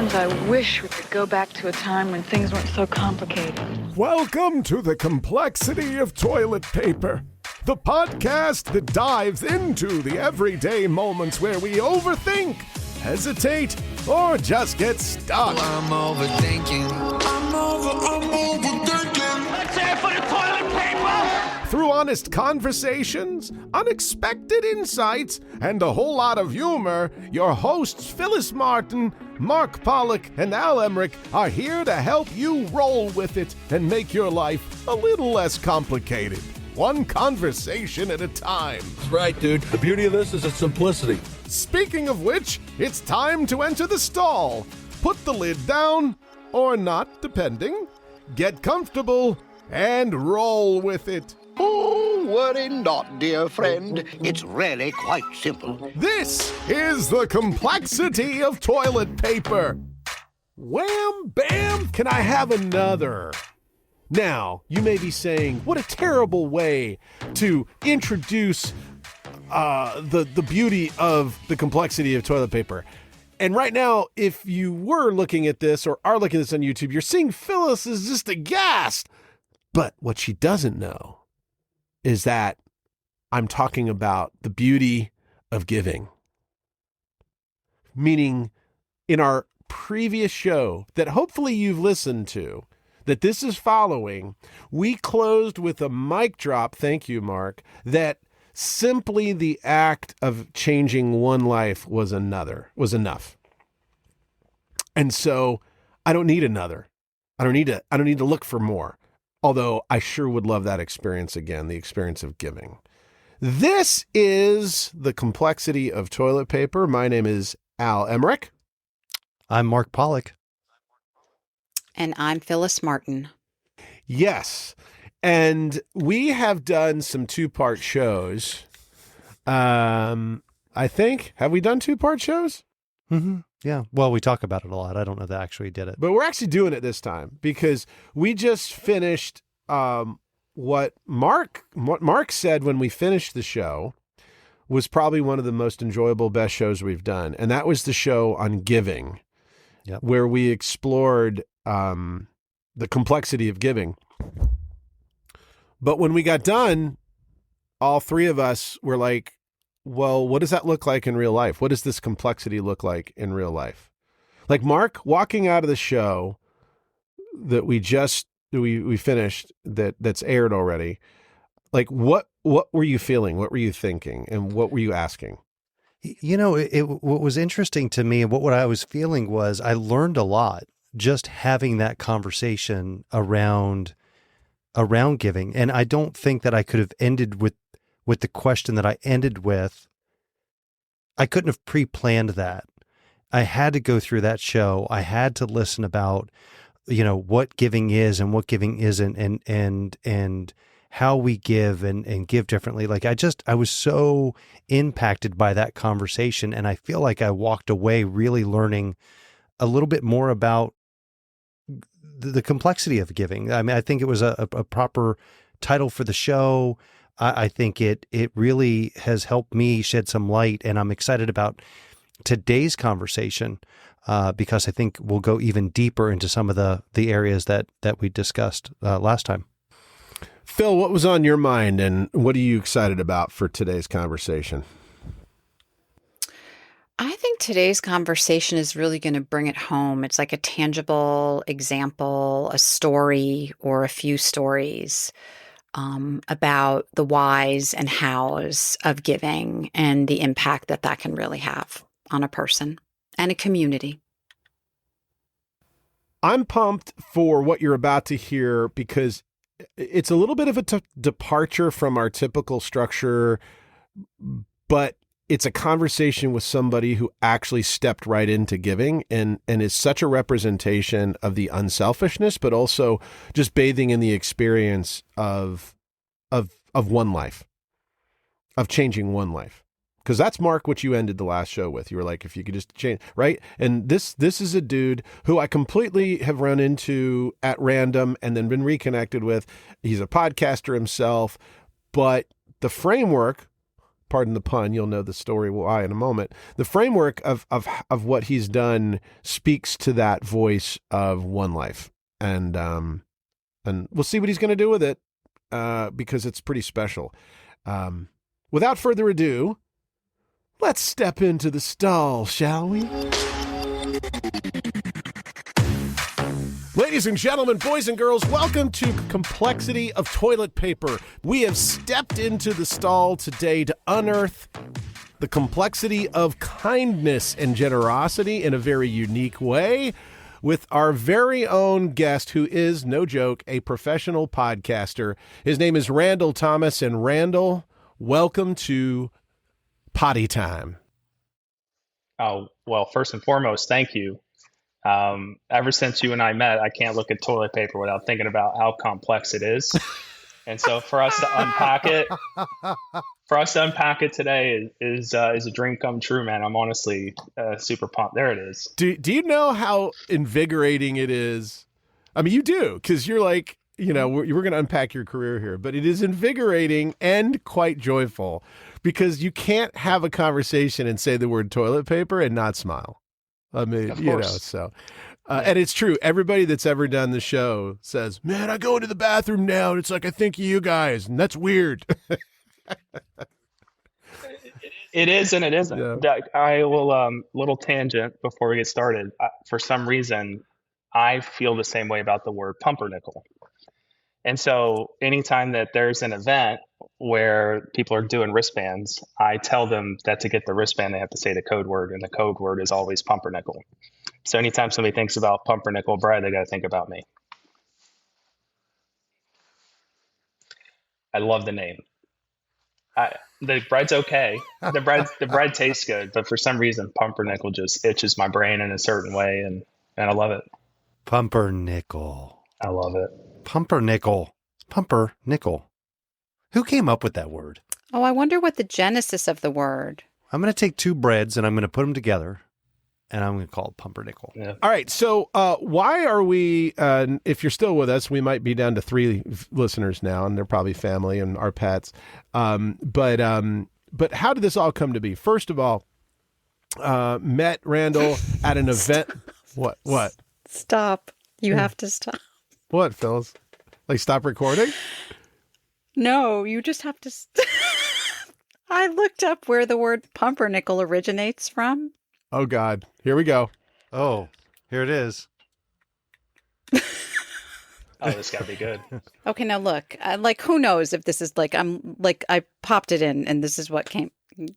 Sometimes I wish we could go back to a time when things weren't so complicated. Welcome to the complexity of toilet paper, the podcast that dives into the everyday moments where we overthink, hesitate, or just get stuck. I'm overthinking. I'm overthinking. Let's hear it for the toilet paper! Through honest conversations, unexpected insights, and a whole lot of humor, your hosts Phyllis Martin, Mark Pollock, and Al Emmerich are here to help you roll with it and make your life a little less complicated. One conversation at a time. That's right, dude. The beauty of this is its simplicity. Speaking of which, it's time to enter the stall. Put the lid down, or not, depending. Get comfortable, and roll with it. Oh, worry not, dear friend. It's really quite simple. This is the complexity of toilet paper. Wham, bam, can I have another? Now, you may be saying, what a terrible way to introduce the beauty of the complexity of toilet paper. And right now, if you were looking at this or are looking at this on YouTube, you're seeing Phyllis is just aghast. But what she doesn't know is that I'm talking about the beauty of giving. Meaning, in our previous show that hopefully you've listened to, that this is following, we closed with a mic drop, thank you, Mark, that simply the act of changing one life was enough. And so I don't need another. I don't need to look for more. Although I sure would love that experience again, the experience of giving. This is the complexity of toilet paper. My name is Al Emmerich. I'm Mark Pollock. And I'm Phyllis Martin. Yes. And we have done some two-part shows. I think. Have we done two-part shows? Mm-hmm. Yeah. Well, we talk about it a lot. I don't know that I actually did it. But we're actually doing it this time because we just finished what Mark said when we finished the show was probably one of the most enjoyable, best shows we've done. And that was the show on giving, where we explored the complexity of giving. But when we got done, all three of us were like, well, what does that look like in real life? What does this complexity look like in real life? Like Mark, walking out of the show that we finished, that's aired already, like what were you feeling? What were you thinking? And what were you asking? You know, what was interesting to me and what I was feeling was I learned a lot just having that conversation around giving. And I don't think that I could have ended with the question that I ended with. I couldn't have pre-planned that. I had to go through that show. I had to listen about, what giving is and what giving isn't and how we give and give differently. Like I was so impacted by that conversation. And I feel like I walked away really learning a little bit more about the complexity of giving. I mean, I think it was a proper title for the show. I think it really has helped me shed some light, and I'm excited about today's conversation because I think we'll go even deeper into some of the areas that we discussed last time. Phil, what was on your mind, and what are you excited about for today's conversation? I think today's conversation is really going to bring it home. It's like a tangible example, a story or a few stories about the whys and hows of giving and the impact that can really have on a person and a community. I'm pumped for what you're about to hear because it's a little bit of a departure from our typical structure, but it's a conversation with somebody who actually stepped right into giving and is such a representation of the unselfishness, but also just bathing in the experience of one life, of changing one life. Because that's, Mark, what you ended the last show with. You were like, if you could just change, right? And this is a dude who I completely have run into at random and then been reconnected with. He's a podcaster himself, but the framework, pardon the pun, you'll know the story why in a moment. The framework of what he's done speaks to that voice of one life. And we'll see what he's going to do with it because it's pretty special. Without further ado, let's step into the stall, shall we? Ladies and gentlemen, boys and girls, welcome to Complexity of Toilet Paper. We have stepped into the stall today to unearth the complexity of kindness and generosity in a very unique way with our very own guest who is, no joke, a professional podcaster. His name is Randall Thomas. And Randall, welcome to Potty Time. Oh, well, first and foremost, thank you. Ever since you and I met, I can't look at toilet paper without thinking about how complex it is. And so for us to unpack it today is a dream come true, man. I'm honestly super pumped. There it is. Do you know how invigorating it is? I mean, you do, because you're like, you know, we're going to unpack your career here, but it is invigorating and quite joyful because you can't have a conversation and say the word toilet paper and not smile. I mean, you know, so, and it's true. Everybody that's ever done the show says, man, I go into the bathroom now and it's like, I think of you guys, and that's weird. It is and it isn't. Yeah. I will, little tangent before we get started. For some reason, I feel the same way about the word pumpernickel. And so anytime that there's an event where people are doing wristbands, I tell them that to get the wristband, they have to say the code word, and the code word is always pumpernickel. So anytime somebody thinks about pumpernickel bread, they got to think about me. I love the name. The bread's okay. The bread tastes good, but for some reason, pumpernickel just itches my brain in a certain way, and I love it. Pumpernickel. I love it. Pumpernickel. Pumpernickel. Who came up with that word? Oh, I wonder what the genesis of the word. I'm going to take two breads and I'm going to put them together and I'm going to call it pumpernickel. Yeah. All right. So why are we, if you're still with us, we might be down to 3 listeners now, and they're probably family and our pets. But how did this all come to be? First of all, met Randall at an event. What? Stop. You have to stop. What, Phyllis? Like stop recording? No, you just have to. I looked up where the word pumpernickel originates from. Oh, God. Here we go. Oh, here it is. Oh, this got to be good. Okay, now look. Like, who knows if this is like, I popped it in and this is what came.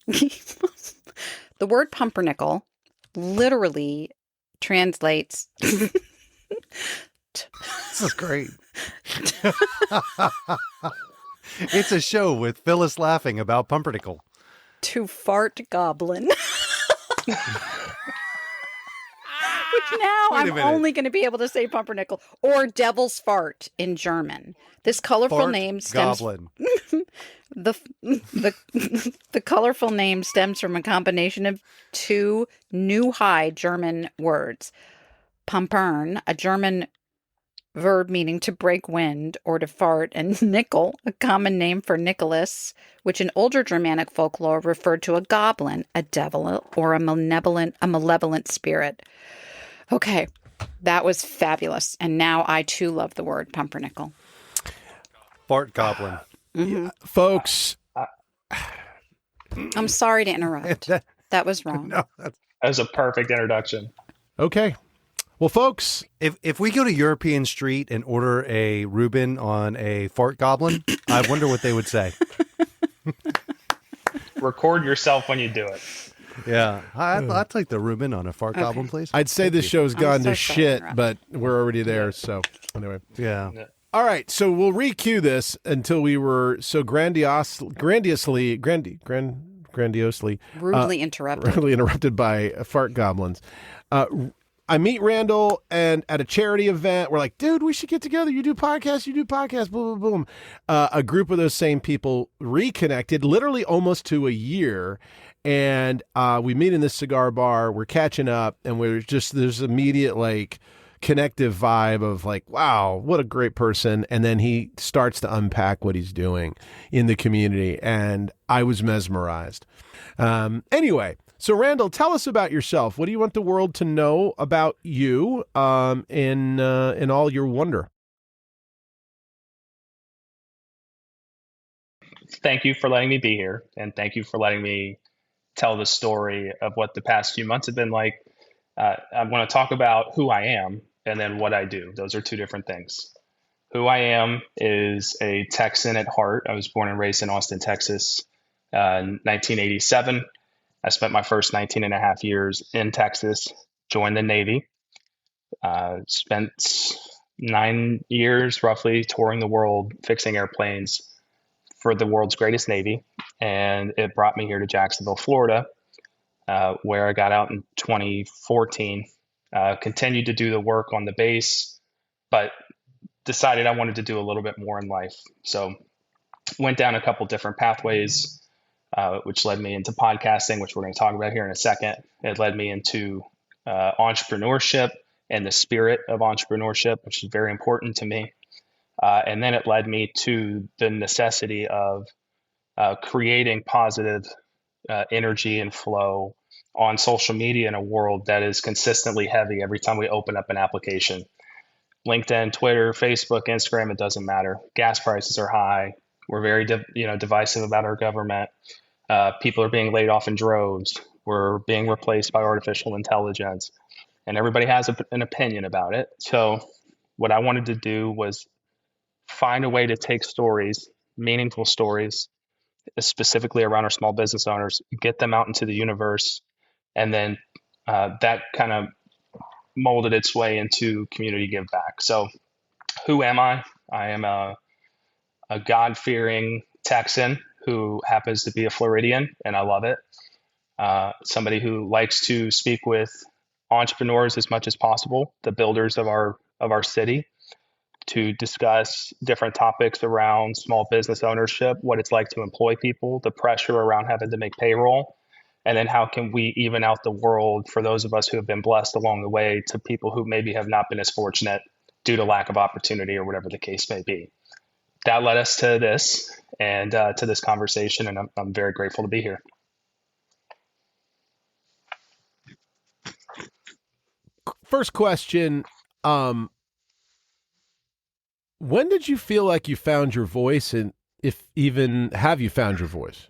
The word pumpernickel literally translates. This is great. It's a show with Phyllis laughing about pumpernickel. To fart goblin. Which now I'm only going to be able to say pumpernickel or devil's fart in German. This colorful Fart name stems goblin. the colorful name stems from a combination of 2 New High German words. Pumpern, a German verb meaning to break wind or to fart, and nickel, a common name for Nicholas, which in older Germanic folklore referred to a goblin, a devil, or a malevolent spirit. Okay, that was fabulous. And now I too love the word pumpernickel. Fart goblin. Mm-hmm. Folks. I'm sorry to interrupt. That was wrong. No, That was a perfect introduction. Okay. Well, folks, if we go to European Street and order a Reuben on a fart goblin, I wonder what they would say. Record yourself when you do it. Yeah. I'd take the Reuben on a fart goblin, please. I'd say this show's I'm gone so to sorry to shit, interrupt. but we're already there. So anyway. Yeah. All right. So we'll re-cue this until we were so grandiosely Rudely interrupted. rudely interrupted by fart goblins. I meet Randall and at a charity event, we're like, dude, we should get together. You do podcasts, boom, boom, boom. A group of those same people reconnected literally almost to a year. And we meet in this cigar bar, we're catching up, and there's immediate like connective vibe of like, wow, what a great person. And then he starts to unpack what he's doing in the community. And I was mesmerized. Anyway, so Randall, tell us about yourself. What do you want the world to know about you in all your wonder? Thank you for letting me be here, and thank you for letting me tell the story of what the past few months have been like. I want to talk about who I am and then what I do. Those are two different things. Who I am is a Texan at heart. I was born and raised in Austin, Texas, in 1987. I spent my first 19 and a half years in Texas, joined the Navy, spent 9 years roughly touring the world, fixing airplanes for the world's greatest Navy. And it brought me here to Jacksonville, Florida, where I got out in 2014, continued to do the work on the base, but decided I wanted to do a little bit more in life. So went down a couple different pathways, which led me into podcasting, which we're going to talk about here in a second. It led me into entrepreneurship and the spirit of entrepreneurship, which is very important to me. And then it led me to the necessity of creating positive energy and flow on social media in a world that is consistently heavy every time we open up an application. LinkedIn, Twitter, Facebook, Instagram, it doesn't matter. Gas prices are high. We're very divisive about our government. People are being laid off in droves. We're being replaced by artificial intelligence. And everybody has an opinion about it. So what I wanted to do was find a way to take stories, meaningful stories, specifically around our small business owners, get them out into the universe. And then that kind of molded its way into community give back. So who am I? I am a God-fearing Texan who happens to be a Floridian, and I love it. Somebody who likes to speak with entrepreneurs as much as possible, the builders of our city, to discuss different topics around small business ownership, what it's like to employ people, the pressure around having to make payroll, and then how can we even out the world for those of us who have been blessed along the way to people who maybe have not been as fortunate due to lack of opportunity or whatever the case may be. That led us to this and to this conversation, and I'm very grateful to be here. First question, when did you feel like you found your voice, and if even have you found your voice?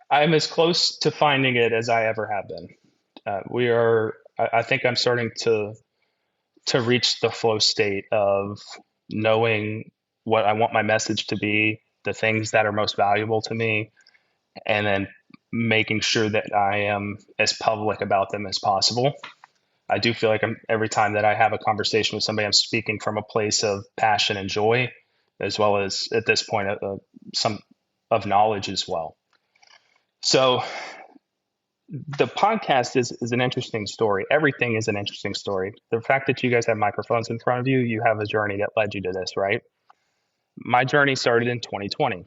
I'm as close to finding it as I ever have been. I think I'm starting to reach the flow state of knowing what I want my message to be, the things that are most valuable to me, and then making sure that I am as public about them as possible. I do feel like every time that I have a conversation with somebody, I'm speaking from a place of passion and joy, as well as at this point, some of knowledge as well. So the podcast is an interesting story. Everything is an interesting story. The fact that you guys have microphones in front of you, you have a journey that led you to this, right? My journey started in 2020.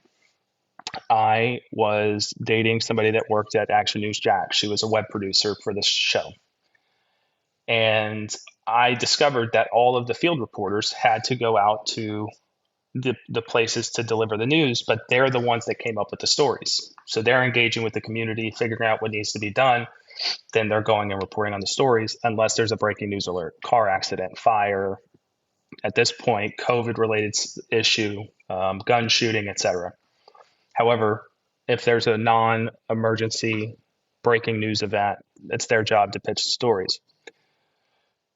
I was dating somebody that worked at Action News Jack. She was a web producer for this show. And I discovered that all of the field reporters had to go out to the places to deliver the news, but they're the ones that came up with the stories. So they're engaging with the community, figuring out what needs to be done. Then they're going and reporting on the stories, unless there's a breaking news alert, car accident, fire, at this point, COVID-related issue, gun shooting, etc. However, if there's a non-emergency breaking news event, it's their job to pitch stories.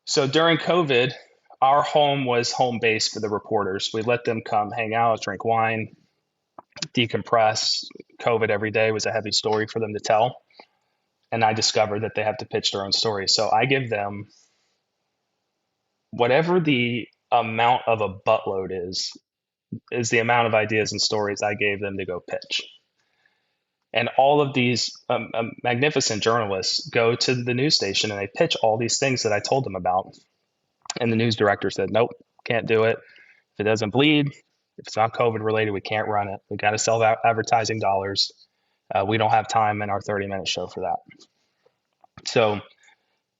So during COVID, our home was home base for the reporters. We let them come hang out, drink wine, decompress. COVID every day was a heavy story for them to tell. And I discovered that they have to pitch their own story. So I give them whatever the amount of a buttload is the amount of ideas and stories I gave them to go pitch. And all of these magnificent journalists go to the news station and they pitch all these things that I told them about. And the news director said, nope, can't do it. If it doesn't bleed, if it's not COVID related, we can't run it. We got to sell advertising dollars. We don't have time in our 30-minute show for that. So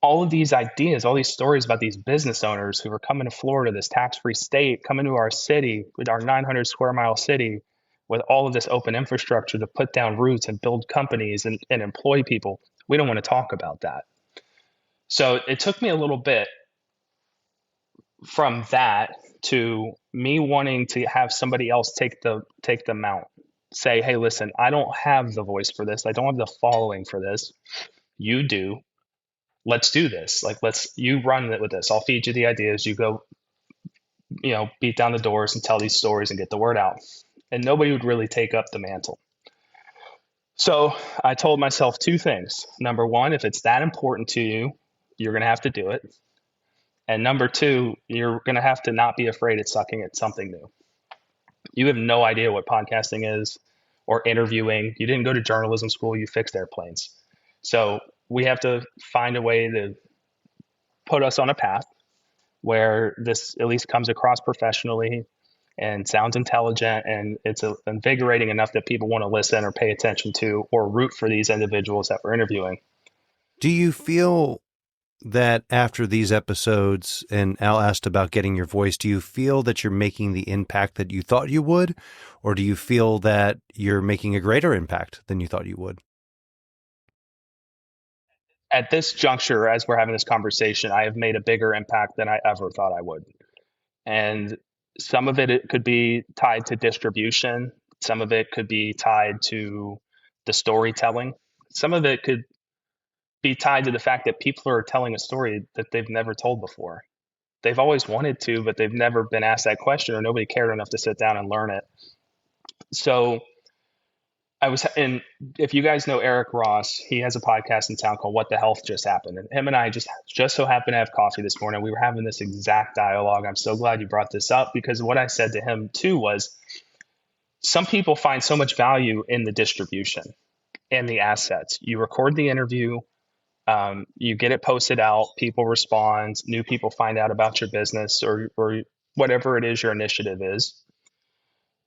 all of these ideas, all these stories about these business owners who are coming to Florida, this tax-free state, coming to our city, with our 900 square mile city, with all of this open infrastructure to put down roots and build companies and employ people. We don't want to talk about that. So it took me a little bit from that to me wanting to have somebody else take the mount. Say, hey, listen, I don't have the voice for this. I don't have the following for this. You do. Let's do this. Like, you run it with this. I'll feed you the ideas. You go, beat down the doors and tell these stories and get the word out. And nobody would really take up the mantle. So I told myself two things. Number one, if it's that important to you, you're going to have to do it. And number two, you're going to have to not be afraid of sucking at something new. You have no idea what podcasting is or interviewing. You didn't go to journalism school. You fixed airplanes. So we have to find a way to put us on a path where this at least comes across professionally and sounds intelligent, and it's invigorating enough that people want to listen or pay attention to or root for these individuals that we're interviewing. Do you feel that after these episodes, and Al asked about getting your voice, do you feel that you're making the impact that you thought you would, or do you feel that you're making a greater impact than you thought you would? At this juncture, as we're having this conversation, I have made a bigger impact than I ever thought I would. And some of it could be tied to distribution. Some of it could be tied to the storytelling. Some of it could be tied to the fact that people are telling a story that they've never told before. They've always wanted to, but they've never been asked that question, or nobody cared enough to sit down and learn it. So and if you guys know Eric Ross, he has a podcast in town called What the Health Just Happened. And him and I just so happened to have coffee this morning. We were having this exact dialogue. I'm so glad you brought this up, because what I said to him too was, some people find so much value in the distribution and the assets. You record the interview, you get it posted out, people respond, new people find out about your business or whatever it is your initiative is.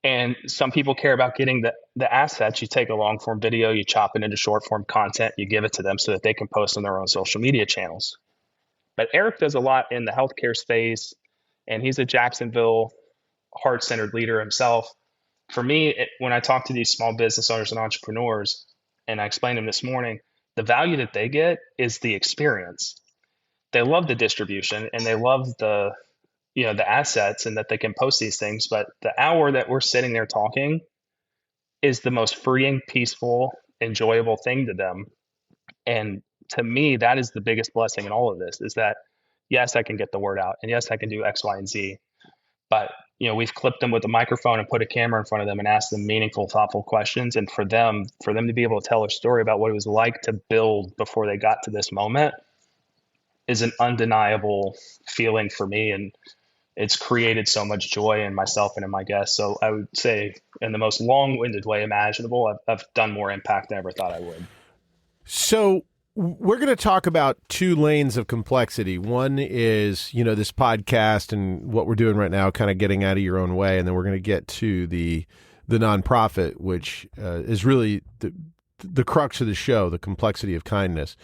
And some people care about getting the assets. You take a long form video, you chop it into short form content, you give it to them so that they can post on their own social media channels. But Eric does a lot in the healthcare space, and he's a Jacksonville heart-centered leader himself. For me, when I talk to these small business owners and entrepreneurs, and I explained them this morning, the value that they get is the experience. They love the distribution and they love the assets and that they can post these things. But the hour that we're sitting there talking is the most freeing, peaceful, enjoyable thing to them. And to me, that is the biggest blessing in all of this, is that, yes, I can get the word out, and yes, I can do X, Y, and Z. But, we've clipped them with a microphone and put a camera in front of them and asked them meaningful, thoughtful questions. And for them to be able to tell a story about what it was like to build before they got to this moment is an undeniable feeling for me. And it's created so much joy in myself and in my guests. So I would say, in the most long-winded way imaginable, I've done more impact than I ever thought I would. So we're going to talk about two lanes of complexity. One is, this podcast and what we're doing right now, kind of getting out of your own way. And then we're going to get to the nonprofit, which is really the crux of the show, the complexity of kindness.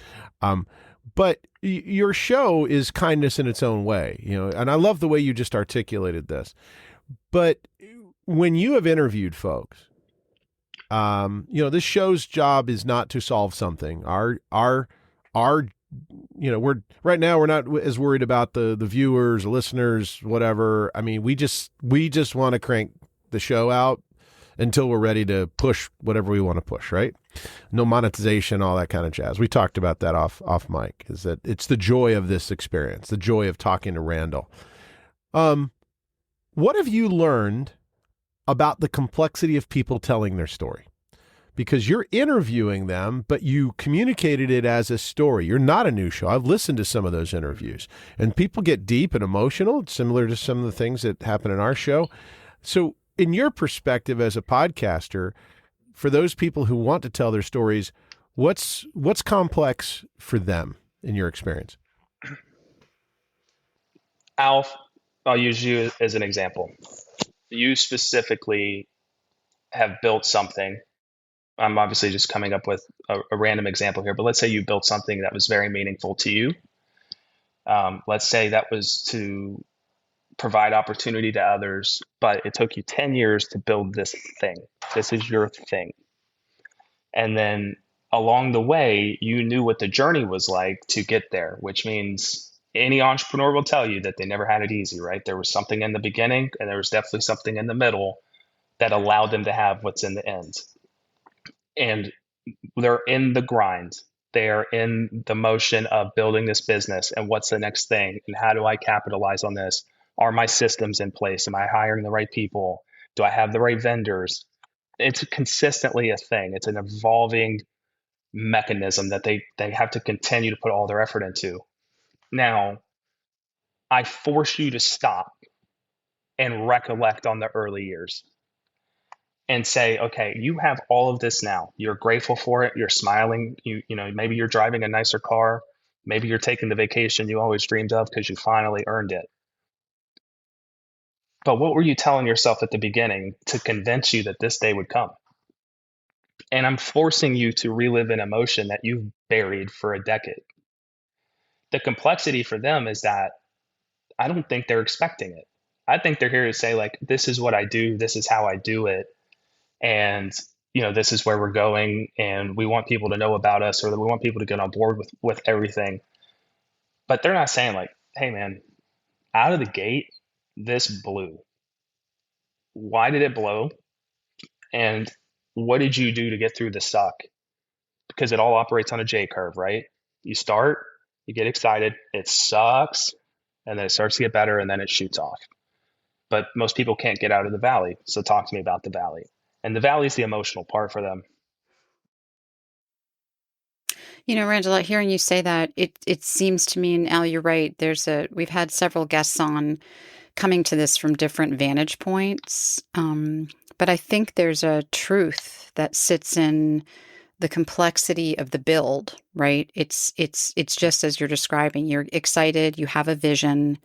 But your show is kindness in its own way, and I love the way you just articulated this. But when you have interviewed folks, this show's job is not to solve something. We're right now, we're not as worried about the viewers, listeners, whatever. I mean, we just want to crank the show out until we're ready to push whatever we want to push, right? No monetization, all that kind of jazz. We talked about that off mic, is that it's the joy of this experience, the joy of talking to Randall. What have you learned about the complexity of people telling their story? Because you're interviewing them, but you communicated it as a story. You're not a news show. I've listened to some of those interviews, and people get deep and emotional, similar to some of the things that happen in our show. So in your perspective as a podcaster, for those people who want to tell their stories, what's complex for them in your experience? Alf, I'll use you as an example. You specifically have built something. I'm obviously just coming up with a random example here, but let's say you built something that was very meaningful to you, Let's say that was to provide opportunity to others, but it took you 10 years to build this thing. This is your thing. And then along the way, you knew what the journey was like to get there, which means any entrepreneur will tell you that they never had it easy, right? There was something in the beginning, and there was definitely something in the middle that allowed them to have what's in the end. And they're in the grind. They are in the motion of building this business and what's the next thing and how do I capitalize on this? Are my systems in place? Am I hiring the right people? Do I have the right vendors? It's consistently a thing. It's an evolving mechanism that they have to continue to put all their effort into. Now, I force you to stop and recollect on the early years and say, okay, you have all of this now. You're grateful for it. You're smiling. You know, maybe you're driving a nicer car. Maybe you're taking the vacation you always dreamed of because you finally earned it. But what were you telling yourself at the beginning to convince you that this day would come? And I'm forcing you to relive an emotion that you've buried for a decade. The complexity for them is that I don't think they're expecting it. I think they're here to say, like, this is what I do. This is how I do it. And, you know, this is where we're going. And we want people to know about us, or that we want people to get on board with everything. But they're not saying, like, hey, man, out of the gate, this blew. Why did it blow? And what did you do to get through the suck? Because it all operates on a J curve, right? You start, you get excited, it sucks, and then it starts to get better, and then it shoots off. But most people can't get out of the valley. So talk to me about the valley. And the valley is the emotional part for them. You know, Randall, hearing you say that, it seems to me, and Al, you're right. We've had several guests on coming to this from different vantage points. But I think there's a truth that sits in the complexity of the build, right? It's just as you're describing. You're excited, you have a vision,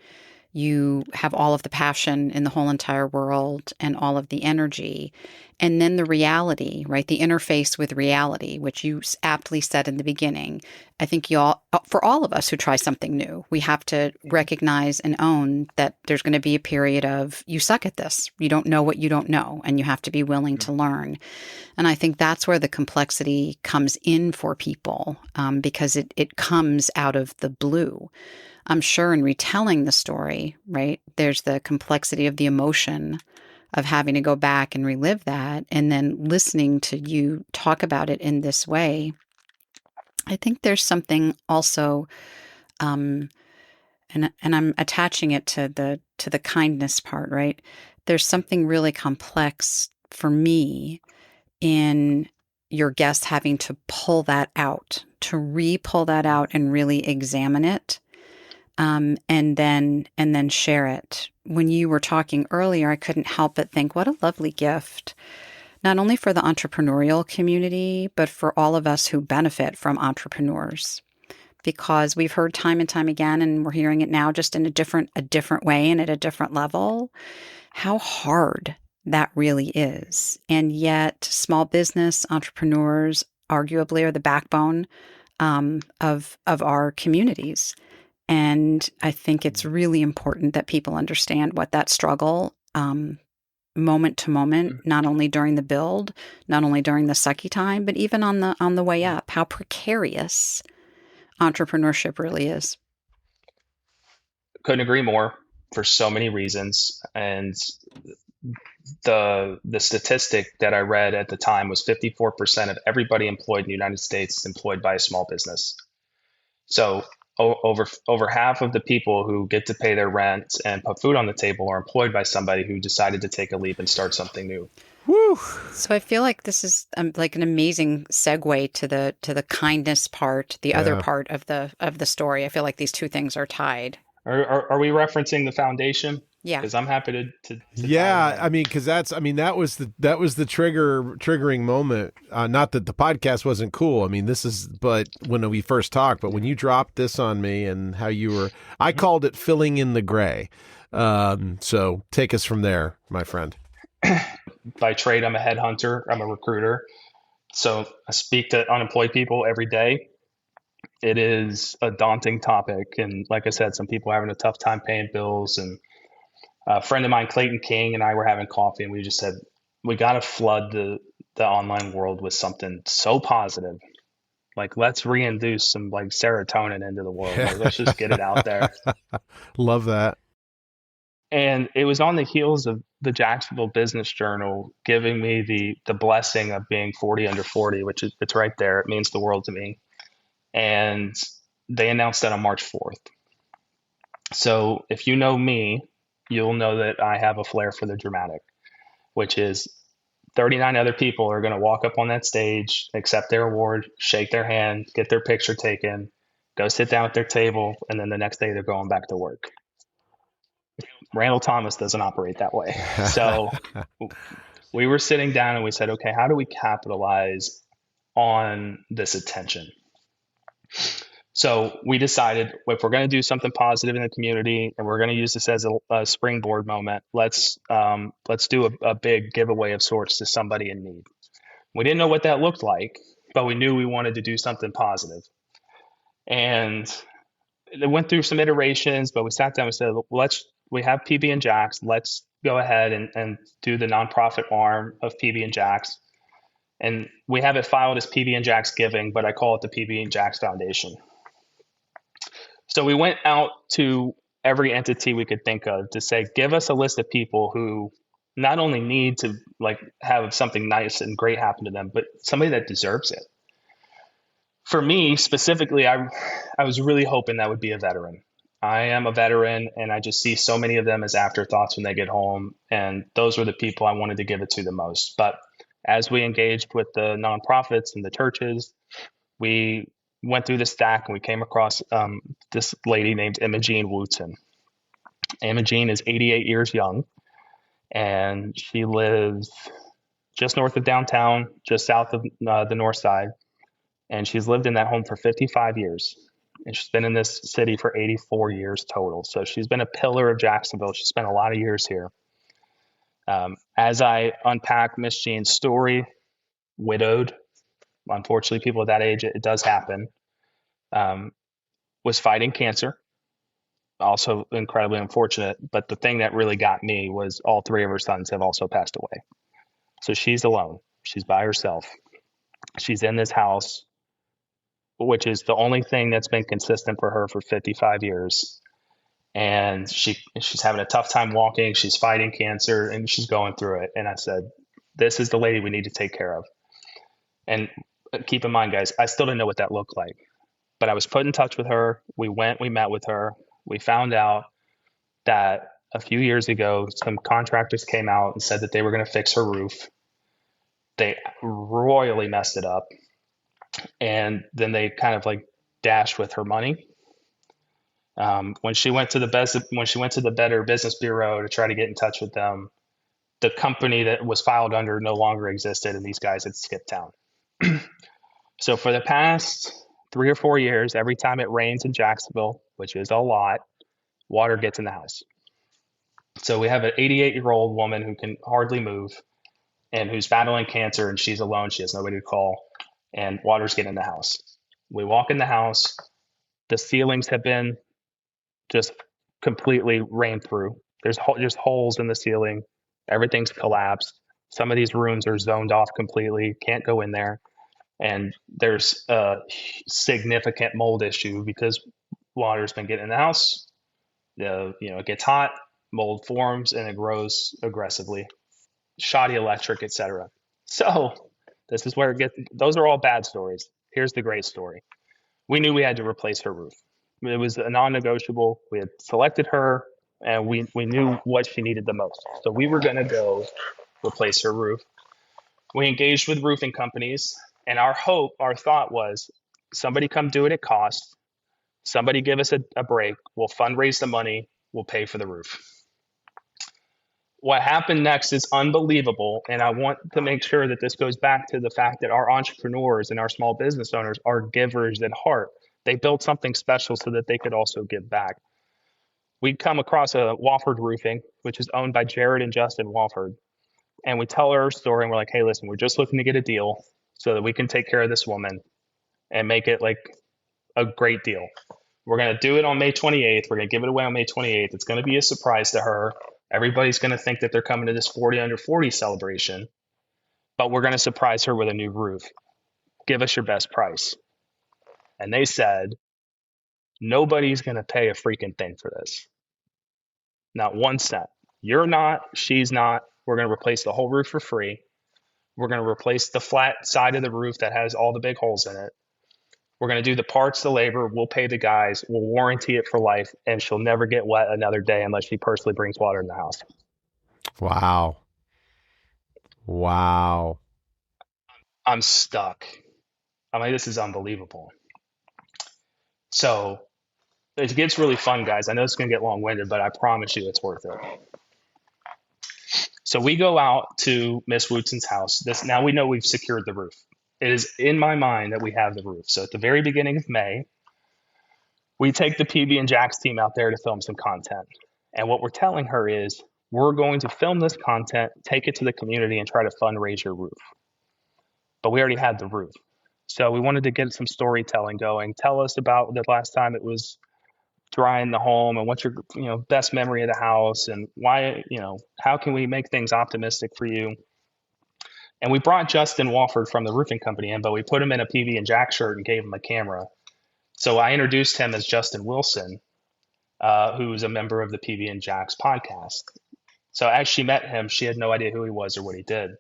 you have all of the passion in the whole entire world and all of the energy. And then the reality, right? The interface with reality, which you aptly said in the beginning. I think for all of us who try something new, we have to recognize and own that there's going to be a period of, you suck at this. You don't know what you don't know, and you have to be willing to learn. And I think that's where the complexity comes in for people, because it comes out of the blue. I'm sure in retelling the story, right, there's the complexity of the emotion of having to go back and relive that, and then listening to you talk about it in this way. I think there's something also, and I'm attaching it to the kindness part, right? There's something really complex for me in your guests having to pull that out, to re-pull that out and really examine it. And then share it. When you were talking earlier, I couldn't help but think, what a lovely gift, not only for the entrepreneurial community, but for all of us who benefit from entrepreneurs. Because we've heard time and time again, and we're hearing it now just in a different way and at a different level, how hard that really is. And yet small business entrepreneurs arguably are the backbone of our communities. And I think it's really important that people understand what that struggle, moment to moment, not only during the build, not only during the sucky time, but even on the way up, how precarious entrepreneurship really is. Couldn't agree more for so many reasons. And the statistic that I read at the time was 54% of everybody employed in the United States is employed by a small business. So over half of the people who get to pay their rent and put food on the table are employed by somebody who decided to take a leap and start something new. Woo. So I feel like this is like an amazing segue to the kindness part, the other part of the story. I feel like these two things are tied. Are we referencing the foundation? Yeah, because I'm happy to yeah, I mean, because that was the triggering moment. Not that the podcast wasn't cool. I mean, but when we first talked, but when you dropped this on me and how you were, I called it filling in the gray. So take us from there, my friend. By trade, I'm a headhunter. I'm a recruiter. So I speak to unemployed people every day. It is a daunting topic. And like I said, some people are having a tough time paying bills. And a friend of mine, Clayton King, and I were having coffee, and we just said, we got to flood the online world with something so positive. Like, let's reintroduce some like serotonin into the world. Like, let's just get it out there. Love that. And it was on the heels of the Jacksonville Business Journal giving me the blessing of being 40 under 40, which is, it's right there. It means the world to me. And they announced that on March 4th. So if you know me, you'll know that I have a flair for the dramatic, which is 39 other people are going to walk up on that stage, accept their award, shake their hand, get their picture taken, go sit down at their table, and then the next day they're going back to work. Randall Thomas doesn't operate that way. So we were sitting down and we said, okay, how do we capitalize on this attention? So we decided, if we're going to do something positive in the community and we're going to use this as a springboard moment, let's do a big giveaway of sorts to somebody in need. We didn't know what that looked like, but we knew we wanted to do something positive. And it went through some iterations, but we sat down and said, we have PB and Jax. Let's go ahead and do the nonprofit arm of PB and Jax. And we have it filed as PB and Jax Giving, but I call it the PB and Jax Foundation. So we went out to every entity we could think of to say, give us a list of people who not only need to like have something nice and great happen to them, but somebody that deserves it. For me specifically, I was really hoping that would be a veteran. I am a veteran, and I just see so many of them as afterthoughts when they get home. And those were the people I wanted to give it to the most. But as we engaged with the nonprofits and the churches, we went through the stack and we came across this lady named Imogene Wootson. Imogene is 88 years young, and she lives just north of downtown, just south of the north side. And she's lived in that home for 55 years. And she's been in this city for 84 years total. So she's been a pillar of Jacksonville. She spent a lot of years here. As I unpack Miss Jean's story, widowed, unfortunately, people at that age, it does happen, was fighting cancer. Also incredibly unfortunate. But the thing that really got me was all three of her sons have also passed away. So she's alone. She's by herself. She's in this house, which is the only thing that's been consistent for her for 55 years. And she's having a tough time walking. She's fighting cancer and she's going through it. And I said, this is the lady we need to take care of. And keep in mind, guys, I still didn't know what that looked like, but I was put in touch with her. We met with her. We found out that a few years ago, some contractors came out and said that they were going to fix her roof. They royally messed it up. And then they kind of like dashed with her money. When she went to the Better Business Bureau to try to get in touch with them, the company that was filed under no longer existed, and these guys had skipped town. So for the past 3 or 4 years, every time it rains in Jacksonville, which is a lot, water gets in the house. So we have an 88-year-old woman who can hardly move and who's battling cancer, and she's alone. She has nobody to call, and water's getting in the house. We walk in the house. The ceilings have been just completely rained through. There's holes in the ceiling. Everything's collapsed. Some of these rooms are zoned off completely. Can't go in there. And there's a significant mold issue because water's been getting in the house. It gets hot, mold forms, and it grows aggressively. Shoddy electric, etc. So this is where those are all bad stories. Here's the great story. We knew we had to replace her roof. It was a non-negotiable. We had selected her, and we knew what she needed the most. So we were going to go replace her roof. We engaged with roofing companies, and our thought was, somebody come do it at cost. Somebody give us a break. We'll fundraise the money. We'll pay for the roof. What happened next is unbelievable, and I want to make sure that this goes back to the fact that our entrepreneurs and our small business owners are givers at heart. They built something special so that they could also give back. We'd come across a Wofford Roofing, which is owned by Jared and Justin Wofford, and we tell her story, and we're like, hey, listen, we're just looking to get a deal so that we can take care of this woman and make it like a great deal. We're going to do it on May 28th. We're going to give it away on May 28th. It's going to be a surprise to her. Everybody's going to think that they're coming to this 40 under 40 celebration, but we're going to surprise her with a new roof. Give us your best price. And they said, nobody's going to pay a freaking thing for this. Not 1 cent. You're not, she's not. We're going to replace the whole roof for free. We're going to replace the flat side of the roof that has all the big holes in it. We're going to do the parts, the labor. We'll pay the guys. We'll warranty it for life, and she'll never get wet another day unless she personally brings water in the house. Wow. Wow. I'm stuck. I mean, this is unbelievable. So it gets really fun, guys. I know it's going to get long-winded, but I promise you it's worth it. So we go out to Miss Wootson's house. Now we know we've secured the roof. It is in my mind that we have the roof. So at the very beginning of May, we take the PB and Jax team out there to film some content. And what we're telling her is, we're going to film this content, take it to the community, and try to fundraise your roof. But we already had the roof. So we wanted to get some storytelling going. Tell us about the last time it was dry in the home, and what's your best memory of the house, and why, how can we make things optimistic for you. And we brought Justin Wofford from the roofing company in, but we put him in a PB and Jack shirt and gave him a camera. So I introduced him as Justin Wilson, who's a member of the PB and Jack's podcast. So as she met him, she had no idea who he was or what he did.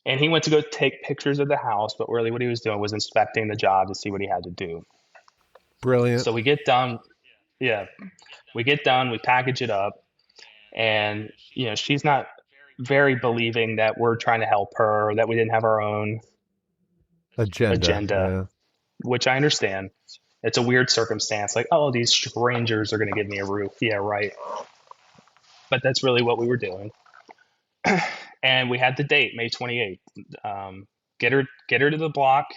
And he went to go take pictures of the house, but really what he was doing was inspecting the job to see what he had to do. Brilliant. So we get done. Yeah, we get done, we package it up, and, she's not very believing that we're trying to help her, or that we didn't have our own agenda, which I understand. It's a weird circumstance. Like, oh, these strangers are going to give me a roof. Yeah, right. But that's really what we were doing. And we had the date, May 28th. Get her to the block.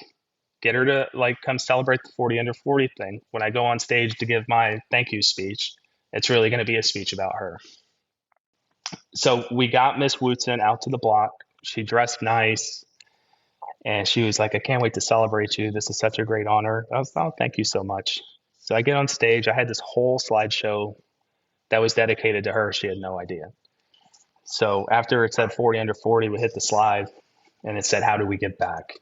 Get her to come celebrate the 40 under 40 thing. When I go on stage to give my thank you speech, it's really going to be a speech about her. So we got Miss Wootson out to the block. She dressed nice, and she was like, I can't wait to celebrate you. This is such a great honor. I was, oh, thank you so much. So I get on stage. I had this whole slideshow that was dedicated to her. She had no idea. So after it said 40 under 40, we hit the slide, and it said, how do we give back?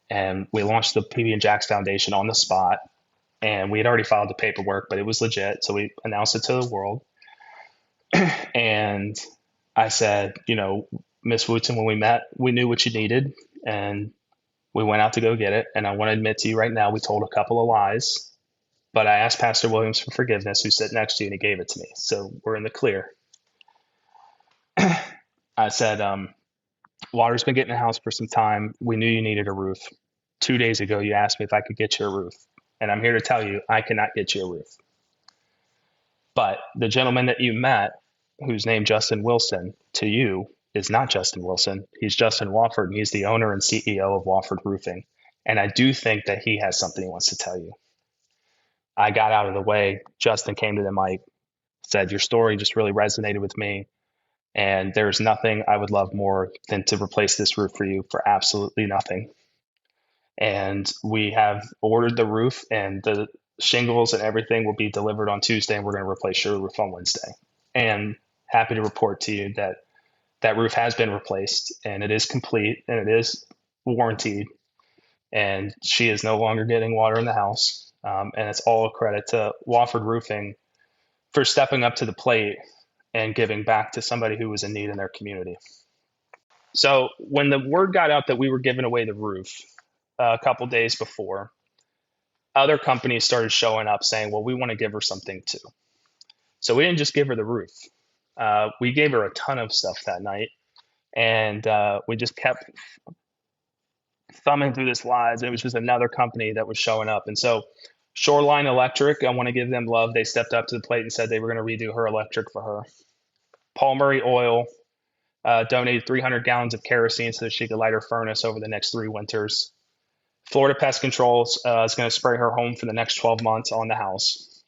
And we launched the PB and Jax Foundation on the spot, and we had already filed the paperwork, but it was legit. So we announced it to the world. And I said, Miss Wootson, when we met, we knew what you needed, and we went out to go get it. And I want to admit to you right now, we told a couple of lies, but I asked Pastor Williams for forgiveness, who's sitting next to you, and he gave it to me. So we're in the clear. I said, water's been getting in the house for some time. We knew you needed a roof. 2 days ago, you asked me if I could get you a roof. And I'm here to tell you, I cannot get you a roof. But the gentleman that you met, who's named Justin Wilson, to you is not Justin Wilson. He's Justin Wofford, and he's the owner and CEO of Wofford Roofing. And I do think that he has something he wants to tell you. I got out of the way. Justin came to the mic, said, your story just really resonated with me. And there's nothing I would love more than to replace this roof for you for absolutely nothing. And we have ordered the roof, and the shingles and everything will be delivered on Tuesday, and we're going to replace your roof on Wednesday. And happy to report to you that that roof has been replaced, and it is complete, and it is warranted, and she is no longer getting water in the house. And it's all a credit to Wofford Roofing for stepping up to the plate and giving back to somebody who was in need in their community. So when the word got out that we were giving away the roof a couple days before, other companies started showing up saying, well, we want to give her something too. So we didn't just give her the roof. We gave her a ton of stuff that night, and we just kept thumbing through the slides. It was just another company that was showing up. And so Shoreline Electric, I want to give them love. They stepped up to the plate and said they were going to redo her electric for her. Paul Murray Oil donated 300 gallons of kerosene so that she could light her furnace over the next 3 winters. Florida Pest Control is going to spray her home for the next 12 months on the house.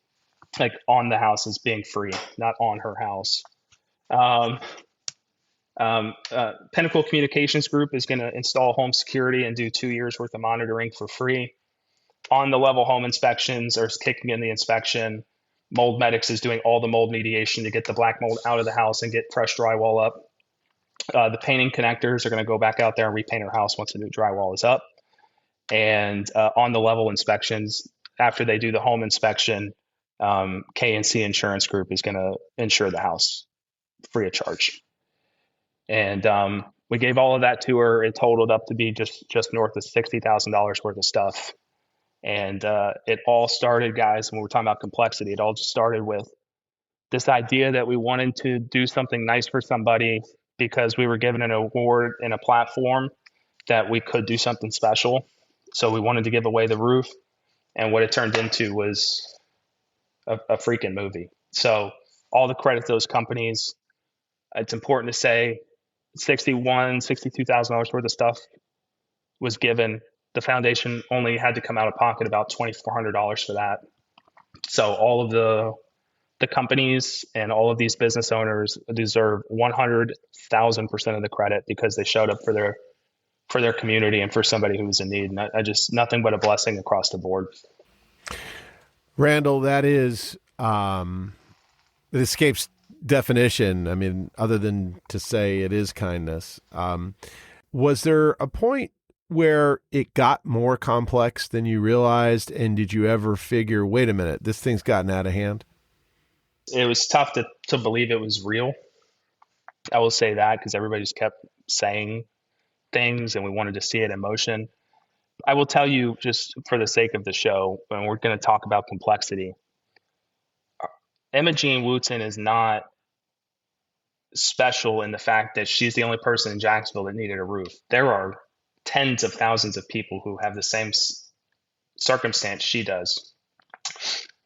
Like on the house as being free, not on her house. Pinnacle Communications Group is going to install home security and do 2 years worth of monitoring for free. on the level home inspections are kicking in the inspection. Mold Medics is doing all the mold mediation to get the black mold out of the house and get fresh drywall up. The painting connectors are going to go back out there and repaint our house once the new drywall is up. And on the level inspections, after they do the home inspection, K&C Insurance Group is going to insure the house free of charge. And we gave all of that to her. It totaled up to be just north of $60,000 worth of stuff. And it all started, guys, when we're talking about complexity, it all just started with this idea that we wanted to do something nice for somebody because we were given an award and a platform that we could do something special. So we wanted to give away the roof. And what it turned into was a freaking movie. So all the credit to those companies. It's important to say $62,000 worth of stuff was given. The foundation only had to come out of pocket about $2,400 for that. So all of the companies and all of these business owners deserve 100,000% of the credit because they showed up for their community and for somebody who was in need. And I just, nothing but a blessing across the board. Randall, that is, it escapes definition. I mean, other than to say it is kindness. Was there a point where it got more complex than you realized? And did you ever figure, wait a minute, this thing's gotten out of hand? It was tough to believe it was real. I will say that because everybody just kept saying things and we wanted to see it in motion. I will tell you, just for the sake of the show, when we're going to talk about complexity, Emma Jean Wootson is not special in the fact that she's the only person in Jacksonville that needed a roof. There are tens of thousands of people who have the same circumstance she does.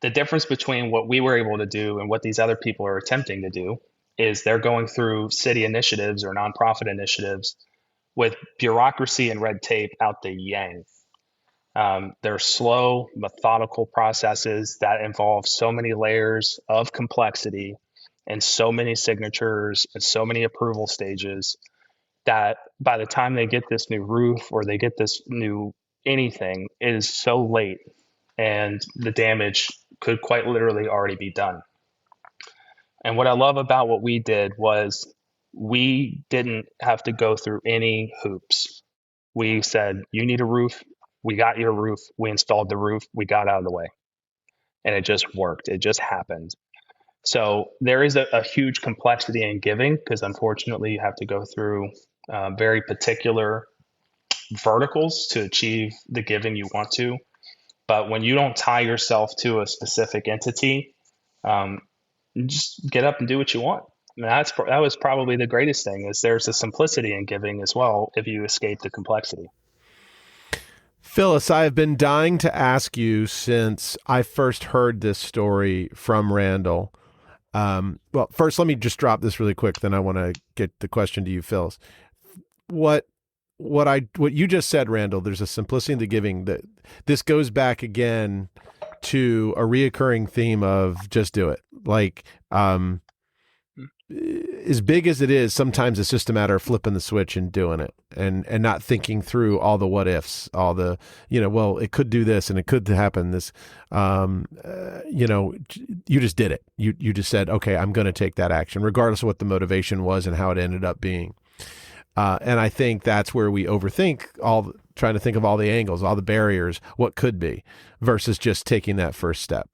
The difference between what we were able to do and what these other people are attempting to do is they're going through city initiatives or nonprofit initiatives with bureaucracy and red tape out the yang. They're slow, methodical processes that involve so many layers of complexity and so many signatures and so many approval stages that by the time they get this new roof or they get this new anything, it is so late and the damage could quite literally already be done. And what I love about what we did was we didn't have to go through any hoops. We said, you need a roof. We got your roof. We installed the roof. We got out of the way. And it just worked. It just happened. So there is a huge complexity in giving because unfortunately you have to go through very particular verticals to achieve the giving you want to. But when you don't tie yourself to a specific entity, just get up and do what you want. I mean, that was probably the greatest thing is there's a simplicity in giving as well if you escape the complexity. Phyllis, I have been dying to ask you since I first heard this story from Randall. Well, first, let me just drop this really quick. Then I want to get the question to you, Phyllis. What you just said, Randall, there's a simplicity in the giving that this goes back again to a reoccurring theme of just do it. Like, as big as it is, sometimes it's just a matter of flipping the switch and doing it and not thinking through all the what ifs, all the, well, it could do this and it could happen this, you just did it. You just said, okay, I'm going to take that action regardless of what the motivation was and how it ended up being. And I think that's where we overthink trying to think of all the angles, all the barriers, what could be versus just taking that first step.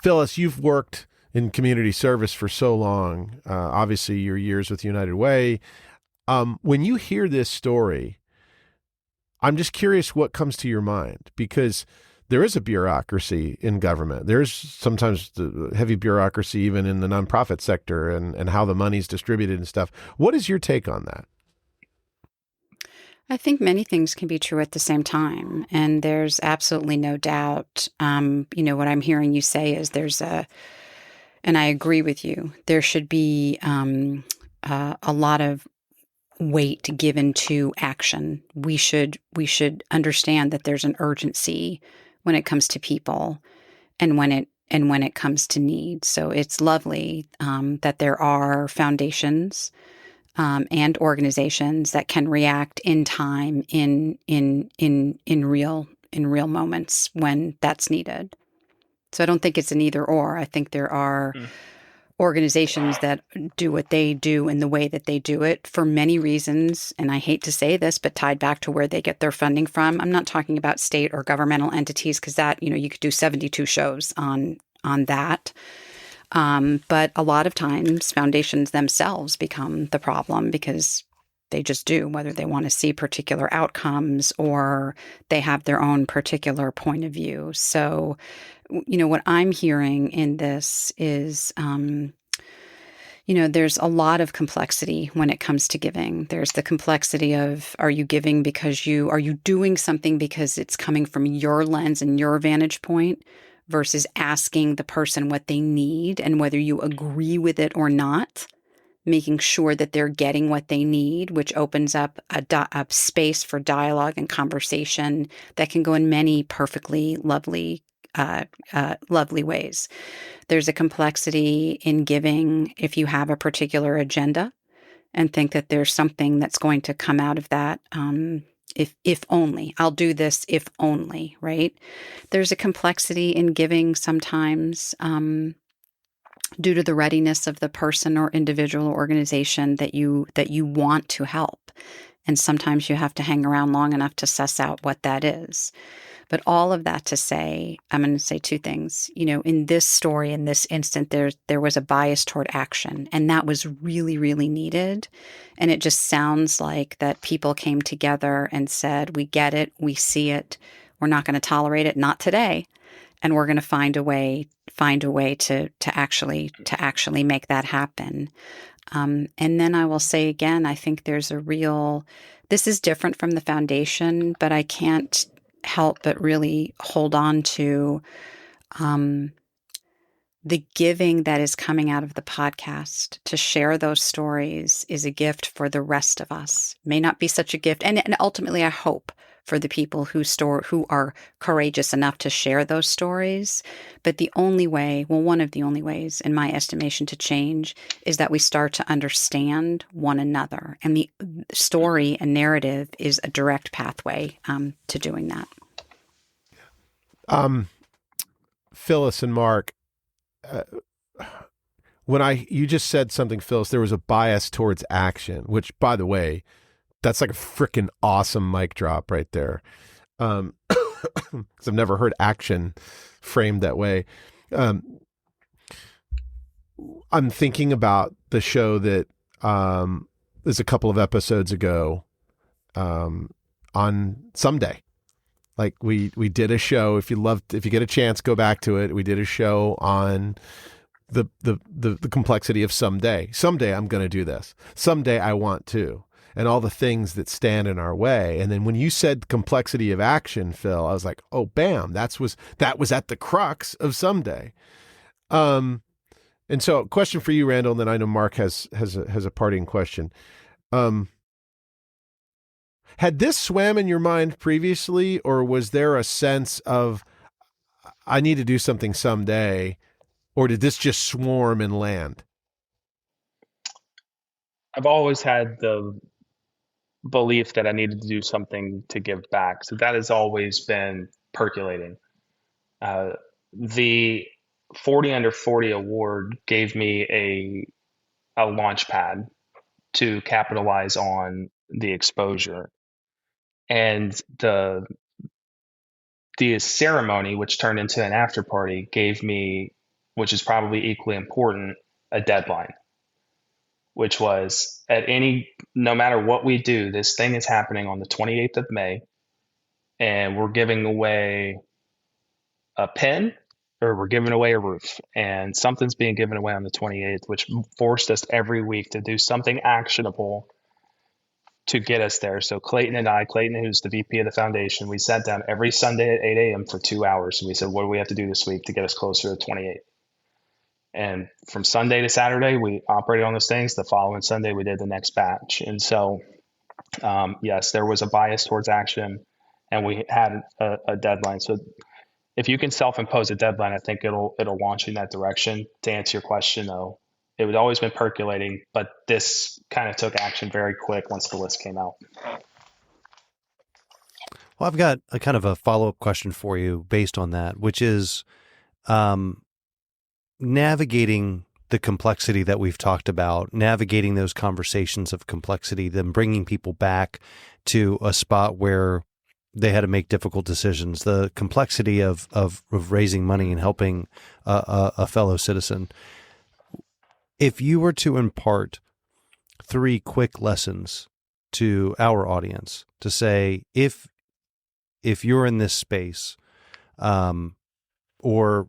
Phyllis, you've worked in community service for so long, obviously your years with United Way. When you hear this story, I'm just curious what comes to your mind, because there is a bureaucracy in government. There's sometimes the heavy bureaucracy even in the nonprofit sector and how the money's distributed and stuff. What is your take on that? I think many things can be true at the same time. And there's absolutely no doubt, what I'm hearing you say is and I agree with you, there should be a lot of weight given to action. We should understand that there's an urgency when it comes to people and when it comes to need. So it's lovely that there are foundations and organizations that can react in time in real moments when that's needed. So I don't think it's an either or. I think there are organizations that do what they do in the way that they do it for many reasons. And I hate to say this, but tied back to where they get their funding from. I'm not talking about state or governmental entities, because that, you could do 72 shows on that. But a lot of times foundations themselves become the problem because they just do, whether they want to see particular outcomes or they have their own particular point of view. So, what I'm hearing in this is, there's a lot of complexity when it comes to giving. There's the complexity of, are you giving are you doing something because it's coming from your lens and your vantage point, versus asking the person what they need and whether you agree with it or not, making sure that they're getting what they need, which opens up a space for dialogue and conversation that can go in many perfectly lovely ways. There's a complexity in giving if you have a particular agenda and think that there's something that's going to come out of that. If only, I'll do this if only, right? There's a complexity in giving sometimes due to the readiness of the person or individual or organization that you want to help. And sometimes you have to hang around long enough to suss out what that is. But all of that to say, I'm going to say two things. In this story, in this instant, there was a bias toward action, and that was really, really needed. And it just sounds like that people came together and said, we get it, we see it, we're not going to tolerate it, not today, and we're going to find a way to actually make that happen. And then I will say again, I think there's this is different from the foundation, but I can't help but really hold on to the giving that is coming out of the podcast. To share those stories is a gift for the rest of us. May not be such a gift, and ultimately I hope for the people who are courageous enough to share those stories. But one of the only ways, in my estimation, to change is that we start to understand one another. And the story and narrative is a direct pathway to doing that. Phyllis and Mark, you just said something, Phyllis, there was a bias towards action, which, by the way, that's like a freaking awesome mic drop right there. 'Cause I've never heard action framed that way. I'm thinking about the show that is a couple of episodes ago on Someday. Like we did a show. If you get a chance, go back to it. We did a show on the complexity of someday. Someday I'm going to do this. Someday I want to. And all the things that stand in our way. And then when you said complexity of action, Phil, I was like, oh, bam, that was at the crux of Someday. And so question for you, Randall, and then I know Mark has a parting question. Had this swam in your mind previously, or was there a sense of, I need to do something someday, or did this just swarm and land? I've always had the belief that I needed to do something to give back. So that has always been percolating. The 40 Under 40 award gave me a launch pad to capitalize on the exposure. And the ceremony, which turned into an after party, gave me, which is probably equally important, a deadline. Which was no matter what we do, this thing is happening on the 28th of May, and we're giving away a pen or we're giving away a roof, and something's being given away on the 28th, which forced us every week to do something actionable to get us there. So Clayton, who's the VP of the foundation, we sat down every Sunday at 8 a.m. for 2 hours. And we said, what do we have to do this week to get us closer to the 28th? And from Sunday to Saturday, we operated on those things. The following Sunday, we did the next batch. And so, yes, there was a bias towards action, and we had a deadline. So if you can self-impose a deadline, I think it'll launch you in that direction. To answer your question, though, It had always been percolating, but this kind of took action very quick once the list came out. Well, I've got a kind of a follow-up question for you based on that, which is navigating the complexity that we've talked about, navigating those conversations of complexity, then bringing people back to a spot where they had to make difficult decisions, the complexity of raising money and helping a fellow citizen. If you were to impart 3 quick lessons to our audience to say, if you're in this space, or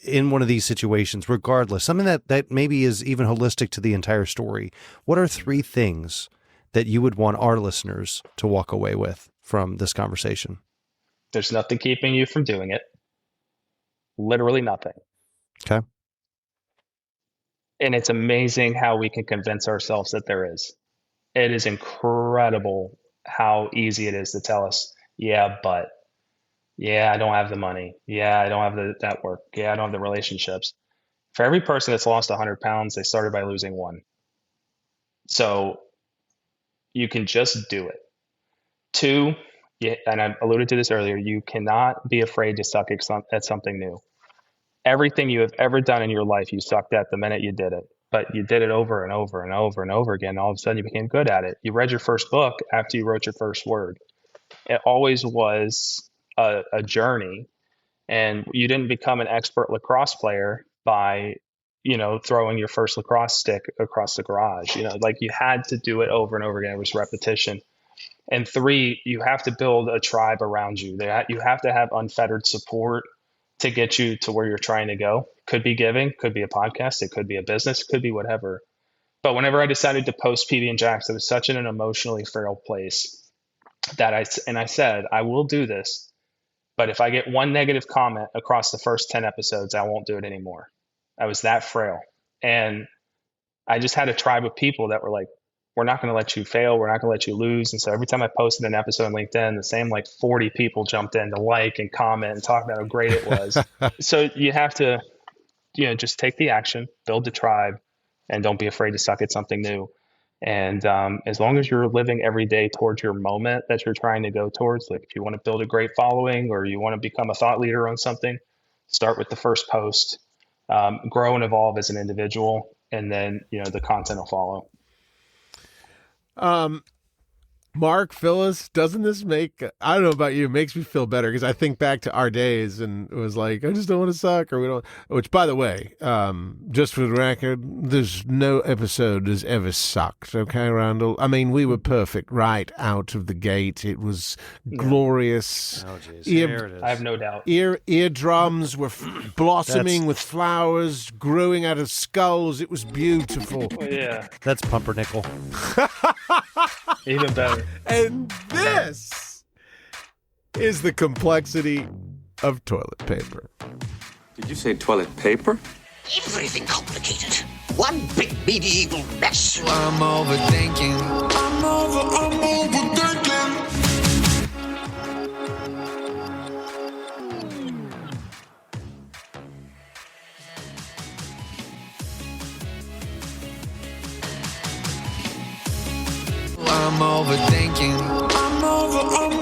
in one of these situations, regardless, something that maybe is even holistic to the entire story, what are 3 things that you would want our listeners to walk away with from this conversation? There's nothing keeping you from doing it. Literally nothing. Okay. And it's amazing how we can convince ourselves that there is. It is incredible how easy it is to tell us, yeah, but, yeah, I don't have the money. Yeah, I don't have the network. Yeah, I don't have the relationships. For every person that's lost 100 pounds, they started by losing 1. So you can just do it. 2, and I alluded to this earlier, you cannot be afraid to suck at something new. Everything you have ever done in your life, you sucked at the minute you did it. But you did it over and over and over and over again. All of a sudden, you became good at it. You read your first book after you wrote your first word. It always was a journey. And you didn't become an expert lacrosse player by, throwing your first lacrosse stick across the garage. Like you had to do it over and over again. It was repetition. And 3, you have to build a tribe around you. You have to have unfettered support to get you to where you're trying to go. Could be giving, could be a podcast, it could be a business, could be whatever. But whenever I decided to post PB and Jacks, it was such an emotionally frail place that I said, I will do this, but if I get 1 negative comment across the first 10 episodes, I won't do it anymore. I was that frail. And I just had a tribe of people that were like, we're not going to let you fail. We're not going to let you lose. And so every time I posted an episode on LinkedIn, the same 40 people jumped in to like and comment and talk about how great it was. So you have to, just take the action, build the tribe, and don't be afraid to suck at something new. And as long as you're living every day towards your moment that you're trying to go towards, like if you want to build a great following or you want to become a thought leader on something, start with the first post, grow and evolve as an individual, and then, the content will follow. Mark, Phyllis, doesn't this I don't know about you, it makes me feel better because I think back to our days and it was like, I just don't want to suck which by the way, just for the record, there's no episode has ever sucked. Okay, Randall? I mean, we were perfect right out of the gate. It was glorious. Oh, geez. There it is. I have no doubt. Eardrums were blossoming with flowers growing out of skulls. It was beautiful. Oh, yeah. That's pumpernickel. Even better. And this is the complexity of toilet paper. Did you say toilet paper? Everything complicated. One big medieval mess. I'm overthinking. I'm overthinking. I'm overthinking. I'm